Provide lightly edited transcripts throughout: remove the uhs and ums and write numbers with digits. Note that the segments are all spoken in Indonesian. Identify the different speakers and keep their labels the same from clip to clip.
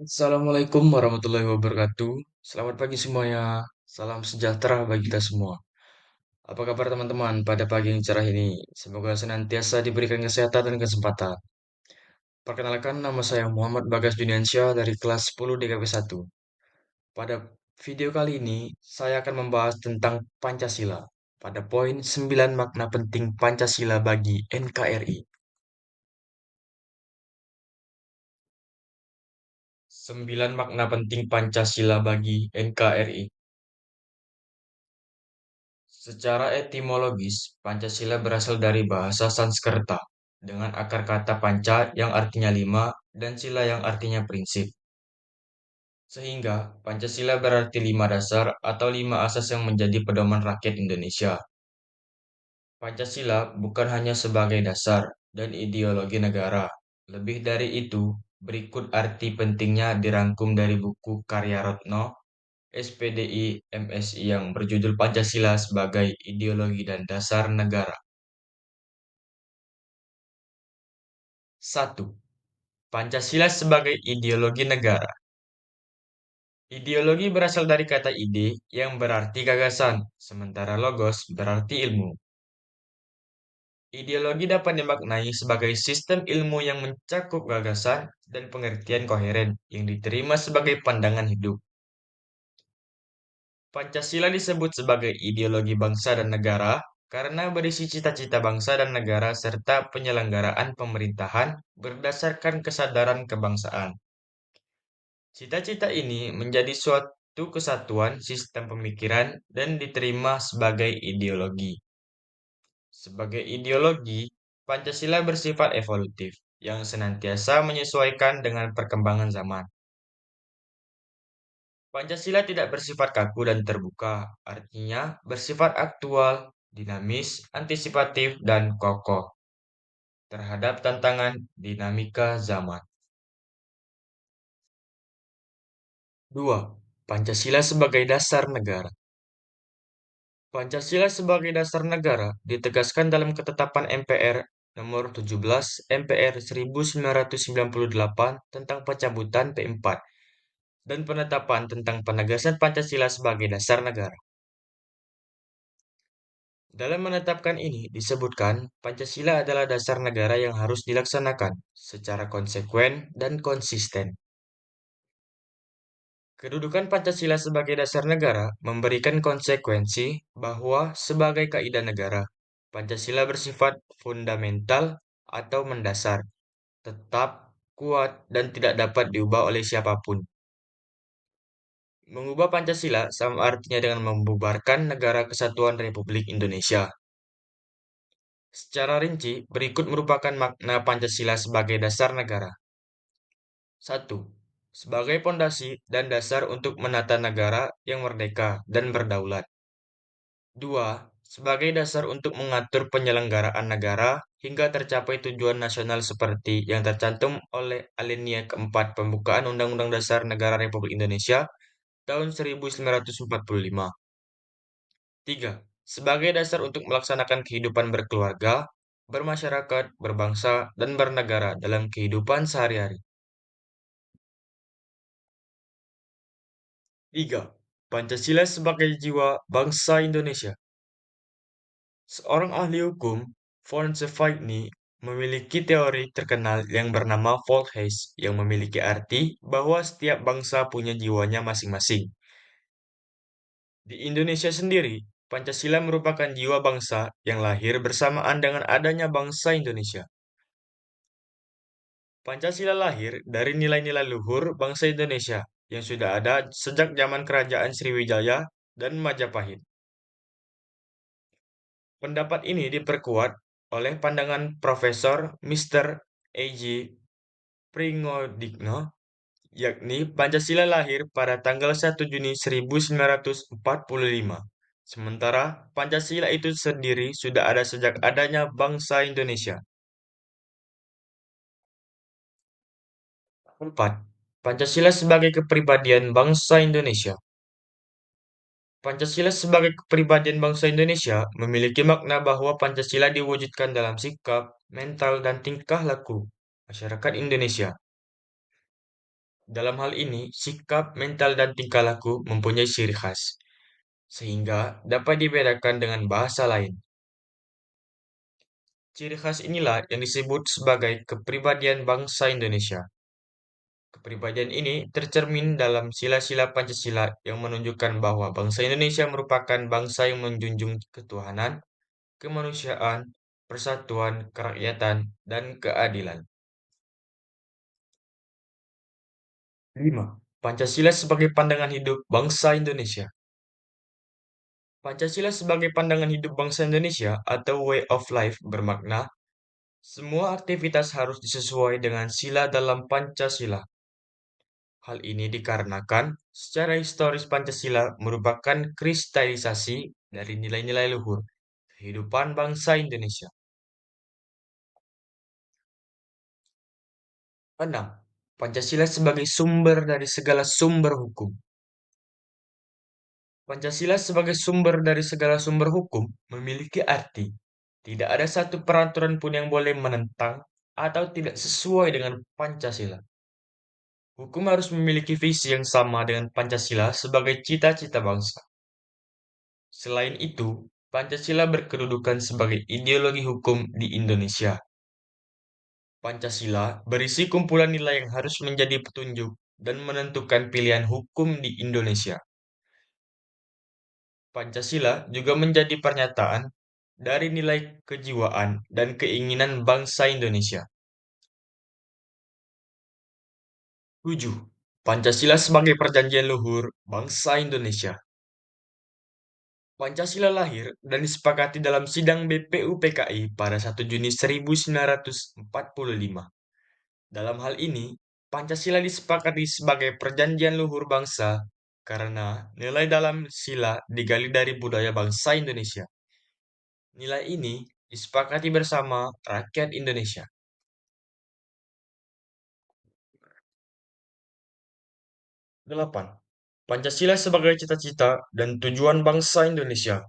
Speaker 1: Assalamualaikum warahmatullahi wabarakatuh. Selamat pagi semuanya. Salam sejahtera bagi kita semua. Apa kabar teman-teman pada pagi yang cerah ini? Semoga senantiasa diberikan kesehatan dan kesempatan. Perkenalkan, nama saya Muhammad Bagas Juniansyah dari kelas 10 DKP 1. Pada video kali ini, saya akan membahas tentang Pancasila. Pada poin 9 makna penting Pancasila bagi NKRI. 9 makna penting Pancasila bagi NKRI. Secara etimologis, Pancasila berasal dari bahasa Sanskerta dengan akar kata panca yang artinya lima dan sila yang artinya prinsip. Sehingga Pancasila berarti lima dasar atau lima asas yang menjadi pedoman rakyat Indonesia. Pancasila bukan hanya sebagai dasar dan ideologi negara. Lebih dari itu, berikut arti pentingnya dirangkum dari buku karya Retno, SPDI MSI yang berjudul Pancasila sebagai Ideologi dan Dasar Negara. 1. Pancasila sebagai ideologi negara. Ideologi berasal dari kata ide yang berarti gagasan, sementara logos berarti ilmu. Ideologi dapat dimaknai sebagai sistem ilmu yang mencakup gagasan dan pengertian koheren yang diterima sebagai pandangan hidup. Pancasila disebut sebagai ideologi bangsa dan negara karena berisi cita-cita bangsa dan negara serta penyelenggaraan pemerintahan berdasarkan kesadaran kebangsaan. Cita-cita ini menjadi suatu kesatuan sistem pemikiran dan diterima sebagai ideologi. Sebagai ideologi, Pancasila bersifat evolutif yang senantiasa menyesuaikan dengan perkembangan zaman. Pancasila tidak bersifat kaku dan terbuka, artinya bersifat aktual, dinamis, antisipatif, dan kokoh terhadap tantangan dinamika zaman. 2. Pancasila sebagai dasar negara. Pancasila sebagai dasar negara ditegaskan dalam Ketetapan MPR Nomor 17 MPR 1998 tentang pencabutan P4 dan penetapan tentang penegasan Pancasila sebagai dasar negara. Dalam menetapkan ini disebutkan Pancasila adalah dasar negara yang harus dilaksanakan secara konsekuen dan konsisten. Kedudukan Pancasila sebagai dasar negara memberikan konsekuensi bahwa sebagai kaidah negara, Pancasila bersifat fundamental atau mendasar, tetap, kuat, dan tidak dapat diubah oleh siapapun. Mengubah Pancasila sama artinya dengan membubarkan Negara Kesatuan Republik Indonesia. Secara rinci, berikut merupakan makna Pancasila sebagai dasar negara. 1. Sebagai pondasi dan dasar untuk menata negara yang merdeka dan berdaulat. 2. Sebagai dasar untuk mengatur penyelenggaraan negara hingga tercapai tujuan nasional seperti yang tercantum oleh Alinea keempat Pembukaan Undang-Undang Dasar Negara Republik Indonesia tahun 1945. 3. Sebagai dasar untuk melaksanakan kehidupan berkeluarga, bermasyarakat, berbangsa, dan bernegara dalam kehidupan sehari-hari. 3. Pancasila sebagai jiwa bangsa Indonesia. Seorang ahli hukum, von Zweigny, memiliki teori terkenal yang bernama Volkheim yang memiliki arti bahwa setiap bangsa punya jiwanya masing-masing. Di Indonesia sendiri, Pancasila merupakan jiwa bangsa yang lahir bersamaan dengan adanya bangsa Indonesia. Pancasila lahir dari nilai-nilai luhur bangsa Indonesia yang sudah ada sejak zaman Kerajaan Sriwijaya dan Majapahit. Pendapat ini diperkuat oleh pandangan Profesor Mr. A.J. Pringodikno, yakni Pancasila lahir pada tanggal 1 Juni 1945. Sementara Pancasila itu sendiri sudah ada sejak adanya bangsa Indonesia. 4. Pancasila sebagai kepribadian bangsa Indonesia. Pancasila sebagai kepribadian bangsa Indonesia memiliki makna bahwa Pancasila diwujudkan dalam sikap, mental, dan tingkah laku masyarakat Indonesia. Dalam hal ini, sikap, mental, dan tingkah laku mempunyai ciri khas, sehingga dapat dibedakan dengan bahasa lain. Ciri khas inilah yang disebut sebagai kepribadian bangsa Indonesia. Kepribadian ini tercermin dalam sila-sila Pancasila yang menunjukkan bahwa bangsa Indonesia merupakan bangsa yang menjunjung ketuhanan, kemanusiaan, persatuan, kerakyatan, dan keadilan. 5. Pancasila sebagai pandangan hidup bangsa Indonesia. Pancasila sebagai pandangan hidup bangsa Indonesia atau way of life bermakna semua aktivitas harus disesuai dengan sila dalam Pancasila. Hal ini dikarenakan secara historis Pancasila merupakan kristalisasi dari nilai-nilai luhur kehidupan bangsa Indonesia. 6. Pancasila sebagai sumber dari segala sumber hukum. Pancasila sebagai sumber dari segala sumber hukum memiliki arti tidak ada satu peraturan pun yang boleh menentang atau tidak sesuai dengan Pancasila. Hukum harus memiliki visi yang sama dengan Pancasila sebagai cita-cita bangsa. Selain itu, Pancasila berkedudukan sebagai ideologi hukum di Indonesia. Pancasila berisi kumpulan nilai yang harus menjadi petunjuk dan menentukan pilihan hukum di Indonesia. Pancasila juga menjadi pernyataan dari nilai kejiwaan dan keinginan bangsa Indonesia. 7. Pancasila sebagai perjanjian luhur bangsa Indonesia. Pancasila lahir dan disepakati dalam sidang BPUPKI pada 1 Juni 1945. Dalam hal ini, Pancasila disepakati sebagai perjanjian luhur bangsa karena nilai dalam sila digali dari budaya bangsa Indonesia. Nilai ini disepakati bersama rakyat Indonesia. 8. Pancasila sebagai cita-cita dan tujuan bangsa Indonesia.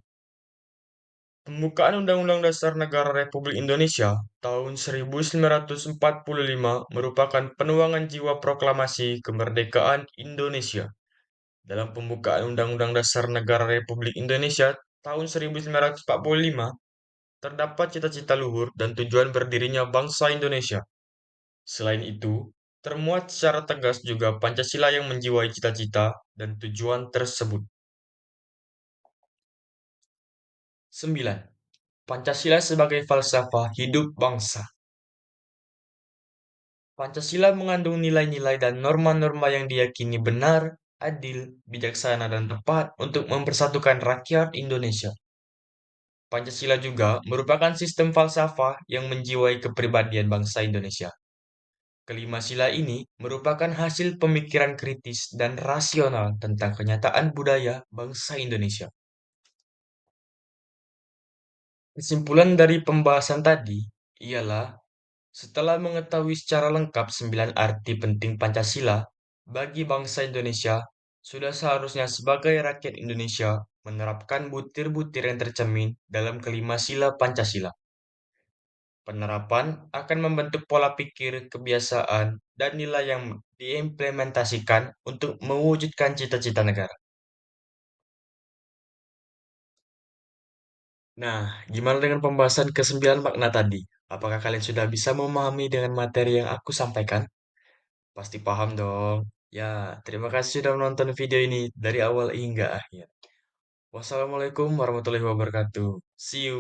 Speaker 1: Pembukaan Undang-Undang Dasar Negara Republik Indonesia tahun 1945 merupakan penuangan jiwa proklamasi kemerdekaan Indonesia. Dalam pembukaan Undang-Undang Dasar Negara Republik Indonesia tahun 1945, terdapat cita-cita luhur dan tujuan berdirinya bangsa Indonesia. Selain itu, termuat secara tegas juga Pancasila yang menjiwai cita-cita dan tujuan tersebut. 9. Pancasila sebagai falsafah hidup bangsa. Pancasila mengandung nilai-nilai dan norma-norma yang diyakini benar, adil, bijaksana, dan tepat untuk mempersatukan rakyat Indonesia. Pancasila juga merupakan sistem falsafah yang menjiwai kepribadian bangsa Indonesia. Kelima sila ini merupakan hasil pemikiran kritis dan rasional tentang kenyataan budaya bangsa Indonesia. Kesimpulan dari pembahasan tadi ialah setelah mengetahui secara lengkap 9 arti penting Pancasila bagi bangsa Indonesia, sudah seharusnya sebagai rakyat Indonesia menerapkan butir-butir yang tercermin dalam kelima sila Pancasila. Penerapan akan membentuk pola pikir, kebiasaan, dan nilai yang diimplementasikan untuk mewujudkan cita-cita negara. Nah, gimana dengan pembahasan ke-9 makna tadi? Apakah kalian sudah bisa memahami dengan materi yang aku sampaikan? Pasti paham dong. Ya, terima kasih sudah menonton video ini dari awal hingga akhir. Wassalamualaikum warahmatullahi wabarakatuh. See you.